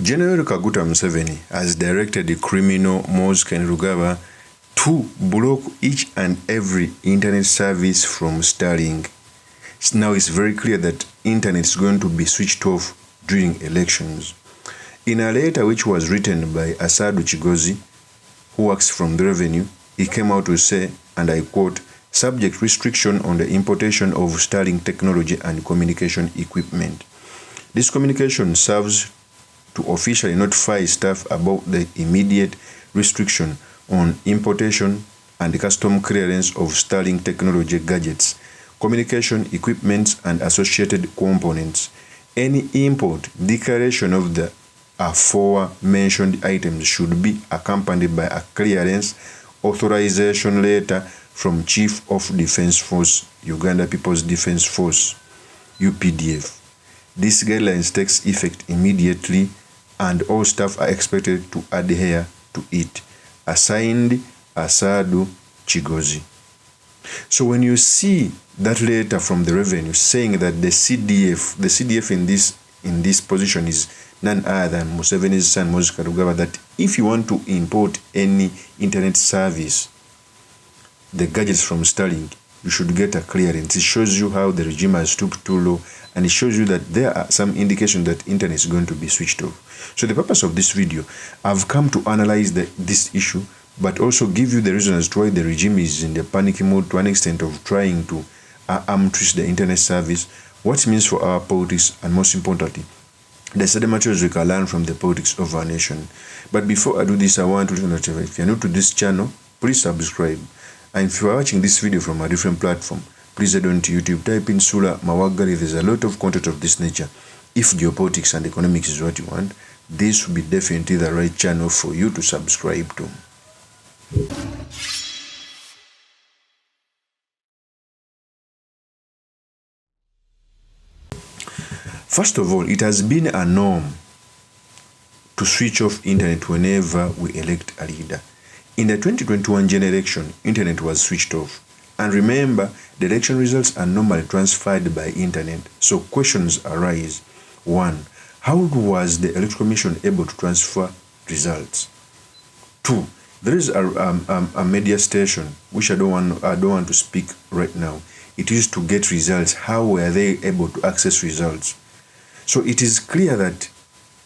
General Kaguta Museveni has directed the criminal MUHOOZI to block each and every internet service from Starlink. Now it's very clear that internet is going to be switched off during elections. In a letter which was written by Asadu Chigozi, who works from the revenue, he came out to say, and I quote, "Subject restriction on the importation of Starlink technology and communication equipment. This communication serves to officially notify staff about the immediate restriction on importation and custom clearance of Starlink technology gadgets, communication equipment and associated components. Any import declaration of the aforementioned items should be accompanied by a clearance authorization letter from Chief of Defense Force, Uganda People's Defense Force, UPDF. This guidelines takes effect immediately and all staff are expected to adhere to it. Assigned, Asadu Chigozi." So when you see that letter from the revenue saying that the CDF in this position is none other than Museveni's son MUHOOZI, that if you want to import any internet service, the gadgets from Starlink, you should get a clearance. It shows you how the regime has stooped too low, and it shows you that there are some indications that internet is going to be switched off. So the purpose of this video, I've come to analyze this issue, but also give you the reason as to why the regime is in the panic mode to an extent of trying to twist the internet service, what it means for our politics, and most importantly, the study materials we can learn from the politics of our nation. But before I do this, I want to let you know that if you're new to this channel, please subscribe. And if you are watching this video from a different platform, please head on to YouTube, type in Sula Mawagali. There's a lot of content of this nature. If geopolitics and economics is what you want, this will be definitely the right channel for you to subscribe to. First of all, it has been a norm to switch off internet whenever we elect a leader. In the 2021 general election, internet was switched off. And remember, the election results are normally transferred by internet. So questions arise. 1. How was the Electoral Commission able to transfer results? 2. There is a media station which I don't want to speak right now. It used to get results. How were they able to access results? So it is clear that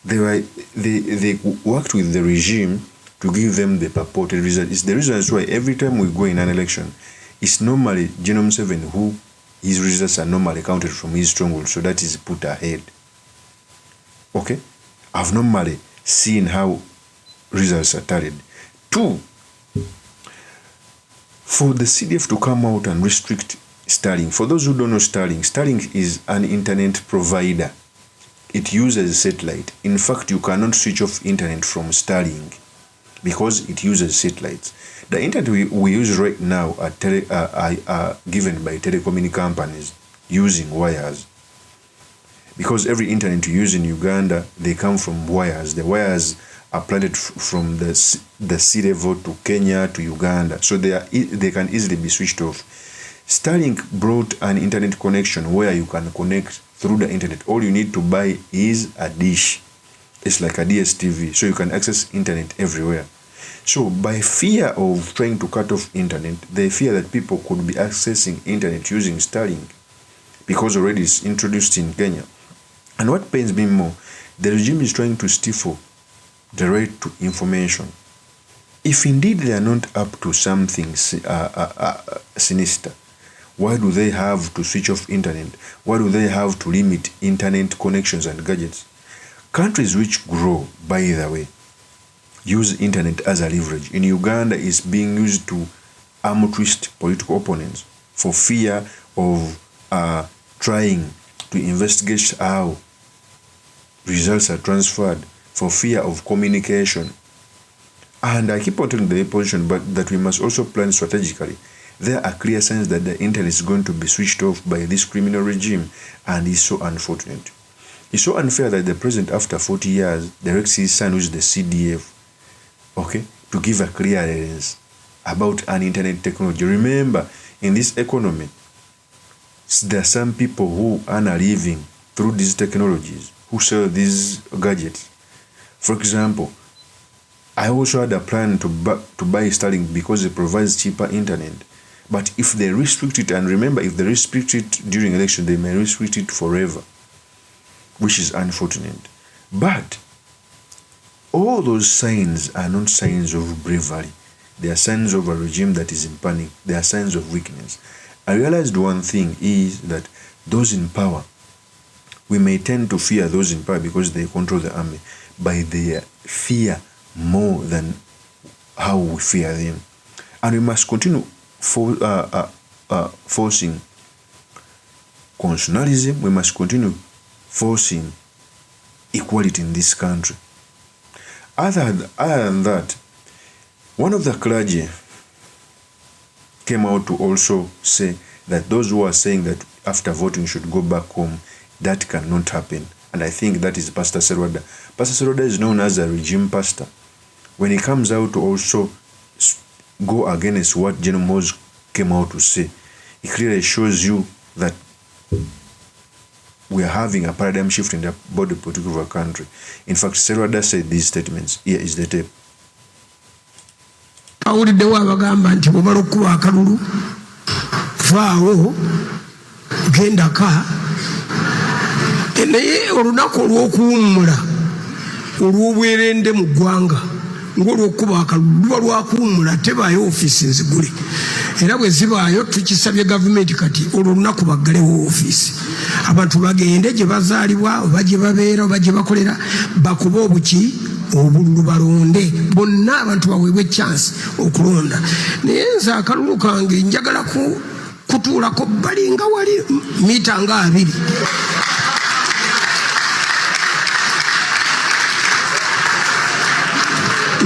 they worked with the regime to give them the purported result. It's the reason why every time we go in an election, it's normally General Museveni who his results are normally counted from his stronghold, so that is put ahead. Okay? I've normally seen how results are tallied. 2, for the CDF to come out and restrict Starlink. For those who don't know Starlink, Starlink is an internet provider. It uses satellite. In fact, you cannot switch off internet from Starlink because it uses satellites. The internet we use right now are given by telecommunication companies using wires. Because every internet you use in Uganda, they come from wires. The wires are planted from the sea level to Kenya to Uganda, so they can easily be switched off. Starlink brought an internet connection where you can connect through the internet. All you need to buy is a dish. It's like a DSTV, so you can access internet everywhere. So by fear of trying to cut off internet, they fear that people could be accessing internet using Starlink because already it's introduced in Kenya. And what pains me more, the regime is trying to stifle the right to information. If indeed they are not up to something sinister, why do they have to switch off internet? Why do they have to limit internet connections and gadgets? Countries which grow, by the way, use internet as a leverage. In Uganda, it's being used to arm twist political opponents for fear of trying to investigate how results are transferred, for fear of communication. And I keep on telling the opposition, but that we must also plan strategically. There are clear signs that the internet is going to be switched off by this criminal regime, and it's so unfortunate. It's so unfair that the president, after 40 years, directs his son, who is the CDF, okay, to give a clearance about an internet technology. Remember, in this economy, there are some people who earn a living through these technologies, who sell these gadgets. For example, I also had a plan to buy Starlink because it provides cheaper internet. But if they restrict it, and remember, if they restrict it during election, they may restrict it forever, which is unfortunate. But all those signs are not signs of bravery. They are signs of a regime that is in panic. They are signs of weakness. I realized one thing is that those in power, we may tend to fear those in power because they control the army, but they fear more than how we fear them. And we must continue forcing constitutionalism. We must continue forcing equality in this country. Other than that, one of the clergy came out to also say that those who are saying that after voting should go back home, that cannot happen. And I think that is Pastor Serwada. Pastor Serwada is known as a regime pastor. When he comes out to also go against what General MUHOOZI came out to say, it clearly shows you that we are having a paradigm shift in the body politic of our country. In fact, Serwada said these statements. Here is the tape. Awuliddewo abagamba nti bw'obala okuba akalulu vaawo gendaka naye olunaku olw'okuwummula olw'obwerende mu ggwanga ng'olw'okuba akalulu luba lwakuwummula tebaayo ofiisi nzigule era bwe zibaayo tukisabye gavumenti kati olwo olunaku baggalewo ofiisi abantu bagende gye bazaalibwa oba gye babeera oba gye bakolera bakuba obuki obululu balonde bonna abantu baweebwa chance okulonda naye nze akalulu kange njagala kutuulako bali nga wali mita nga 2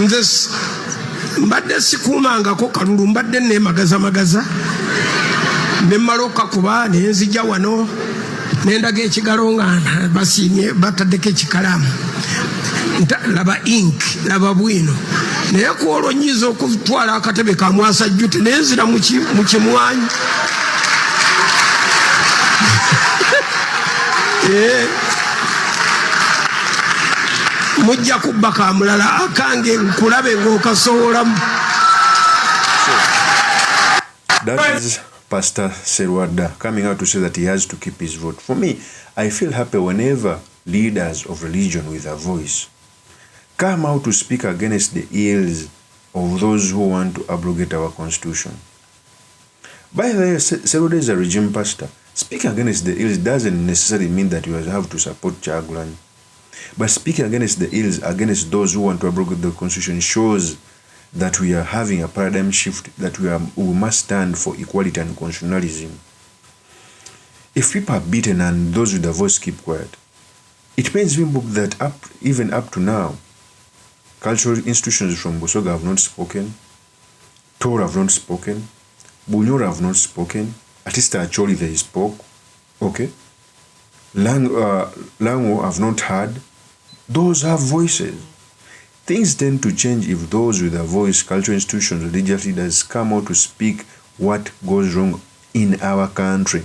nze mbadde sikuumangako kalulu mbadde neemagazamagaza nemmala okakuba nenzija wano nendaga ekigalo nga basiimye bataddeko ekikalaamu laba ink laba bwino naye kuolwo nyiza okutwala akatebe ka mwasajjute nenzira mu kimwanyi mujja kubba ka mulala akange nkulabe ng'okasoolamu. That is Pastor Serwada coming out to say that he has to keep his vote. For me, I feel happy whenever leaders of religion with a voice come out to speak against the ills of those who want to abrogate our constitution. By the way, Serwada is a regime pastor. Speaking against the ills doesn't necessarily mean that you have to support Chagulanyi. But speaking against the ills, against those who want to abrogate the constitution, shows that we are having a paradigm shift, that we must stand for equality and constitutionalism. If people are beaten and those with the voice keep quiet, it means that even up to now, cultural institutions from Busoga have not spoken, Tor have not spoken, Bunyora have not spoken, Atista Acholi they spoke, okay? Lango have not heard. Those have voices. Things tend to change if those with a voice, cultural institutions, religious leaders come out to speak what goes wrong in our country.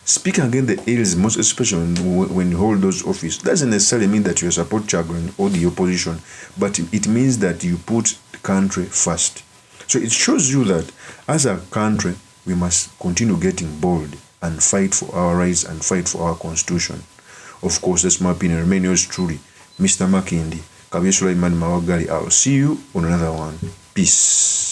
Speaking against the ills, most especially when you hold those offices, doesn't necessarily mean that you support Chagulanyi or the opposition, but it means that you put the country first. So it shows you that as a country, we must continue getting bold and fight for our rights and fight for our constitution. Of course, that's my opinion. Remain yours truly, Mr. Makindi. Kabye Sulaiman Mawagali. I'll see you on another one. Peace.